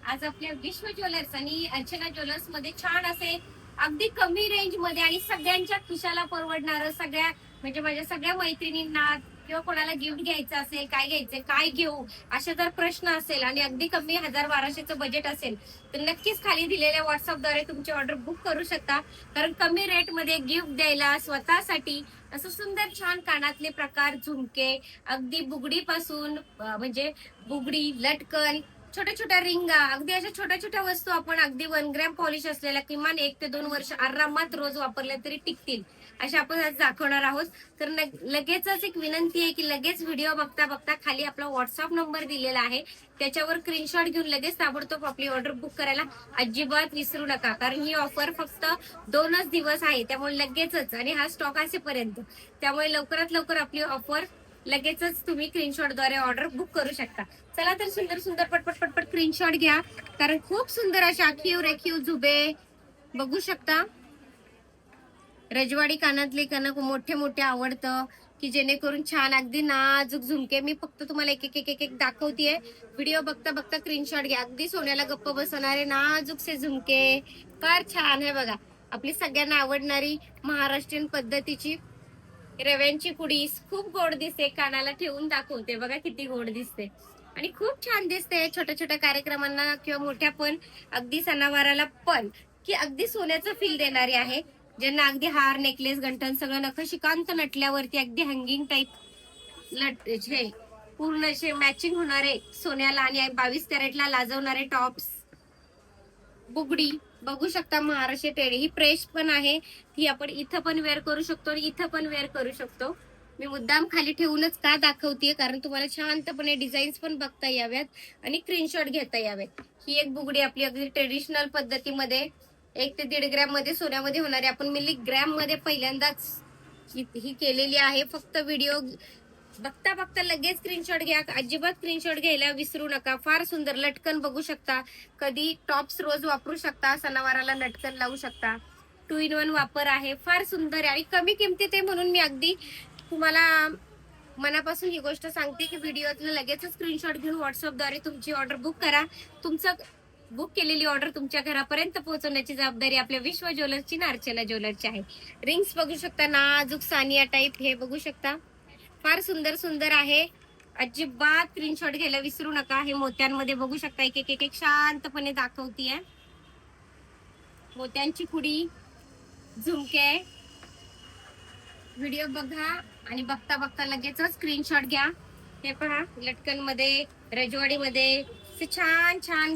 आज आपल्या विश्व ज्वेलर्स आणि अर्चना ज्वेलर्स मध्ये छान असे अगदी कमी रेंज मध्ये आणि सगळ्यांच्या खिशाला परवडणार सगळ्या म्हणजे माझ्या सगळ्या मैत्रिणींना किंवा कोणाला गिफ्ट घ्यायचं असेल, काय घ्यायचं, काय घेऊ असे जर प्रश्न असेल आणि अगदी कमी 1000-1200चं बजेट असेल तर नक्कीच खाली दिलेल्या व्हॉट्सअपद्वारे तुमची ऑर्डर बुक करू शकता. कारण कमी रेट मध्ये गिफ्ट द्यायला स्वतःसाठी असं सुंदर छान कानातले प्रकार, झुमके, अगदी बुगडीपासून म्हणजे बुगडी, लटकन, छोट्या छोट्या रिंगा, अगदी अशा छोट्या छोट्या वस्तू आपण अगदी 1 ग्रॅम पॉलिश असलेल्या किमान 1 ते 2 वर्ष आरामात रोज वापरल्या तरी टिकतील अशा आपण आज दाखवणार आहोत. तर लगेचच एक विनंती आहे की लगेच व्हिडिओ बघता बघता खाली आपला व्हॉट्सअप नंबर दिलेला आहे, त्याच्यावर स्क्रीनशॉट घेऊन लगेच ताबडतोब आपली ऑर्डर बुक करायला अजिबात विसरू नका. कारण ही ऑफर फक्त 2च दिवस आहे, त्यामुळे लगेचच आणि हा स्टॉक असेपर्यंत, त्यामुळे लवकरात लवकर आपली ऑफर लगेचच तुम्ही स्क्रीनशॉटद्वारे ऑर्डर बुक करू शकता. चला तर सुंदर सुंदर पटपट पटपट स्क्रीनशॉट घ्या, कारण खूप सुंदर अशा आखीव रेखीव झुबे बघू शकता. रजवाडी कानातले कणक मोठे मोठे आवडतं की जेणेकरून छान अगदी नाजूक झुमके. मी फक्त तुम्हाला एक एक एक एक एक दाखवतेय, व्हिडिओ बघता बघता स्क्रीनशॉट घ्या. अगदी सोन्याला गप्प बसवणारे नाजूकसे झुमके फार छान आहे बघा. आपली सगळ्यांना आवडणारी महाराष्ट्रीयन पद्धतीची रव्यांची पुडी खूप गोड दिसते, कानाला ठेवून दाखवते बघा किती गोड दिसते आणि खूप छान दिसते छोट्या छोट्या कार्यक्रमांना किंवा मोठ्या पण अगदी सणावाराला पण, की अगदी सोन्याचं फील देणारी आहे. ज्यांना अगदी हार, नेकलेस, गंठण सगळं नखशिकांत नटल्यावरती अगदी हँगिंग टाईप हे पूर्ण असे मॅचिंग होणारे सोन्याला आणि 22 कॅरेटला लाजवणारे टॉप्स, बुगडी बघू शकता. महाराष्ट्र टेडी ही प्रेस पण आहे, ती आपण इथं पण वेअर करू शकतो आणि इथं पण वेअर करू शकतो. मी मुद्दाम खाली ठेवूनच का दाखवतेय, कारण तुम्हाला शांतपणे डिझाईन्स पण बघता याव्यात आणि स्क्रीनशॉट घेता यावेत. ही एक बुगडी आपली अगदी ट्रेडिशनल पद्धतीमध्ये 1 ते 1.5 ग्रॅम मध्ये सोन्यामध्ये होणारी, आपण मिलीग्रॅम मध्ये पहिल्यांदाच ही केलेली आहे. फक्त व्हिडिओ बघता बघता लगेच स्क्रीनशॉट घ्या, अजिबात स्क्रीनशॉट घ्यायला विसरू नका. फार सुंदर लटकन बघू शकता, कधी टॉप्स रोज वापरू शकता, सणावाराला लटकन लावू शकता. 2 in 1 वापर आहे, फार सुंदर आहे आणि कमी किमतीत आहे. म्हणून मी अगदी तुम्हाला मनापासून ही गोष्ट सांगते की व्हिडिओतलं लगेच स्क्रीनशॉट घेऊन व्हॉट्सअपद्वारे तुमची ऑर्डर बुक करा. तुमचं बुक केलेली ऑर्डर तुमच्या घरापर्यंत पोहोचवण्याची जबाबदारी आपल्या विश्व ज्वेलर्सची, अर्चना ज्वेलर्सची आहे. रिंग्स बघू शकता, नाजूक सानिया टाईप हे बघू शकता, फार सुंदर सुंदर आहे. अजिबात स्क्रीनशॉट घ्यायला विसरू नका. हे मोत्यांमध्ये बघू शकता, एक एक एक एक शांतपणे दाखवतीये. मोत्यांची पुडी, झुमके, व्हिडिओ बघा आणि बघता बघता लगेचच स्क्रीनशॉट घ्या. हे पहा, लटकन मध्ये, रजवाडी मध्ये छान छान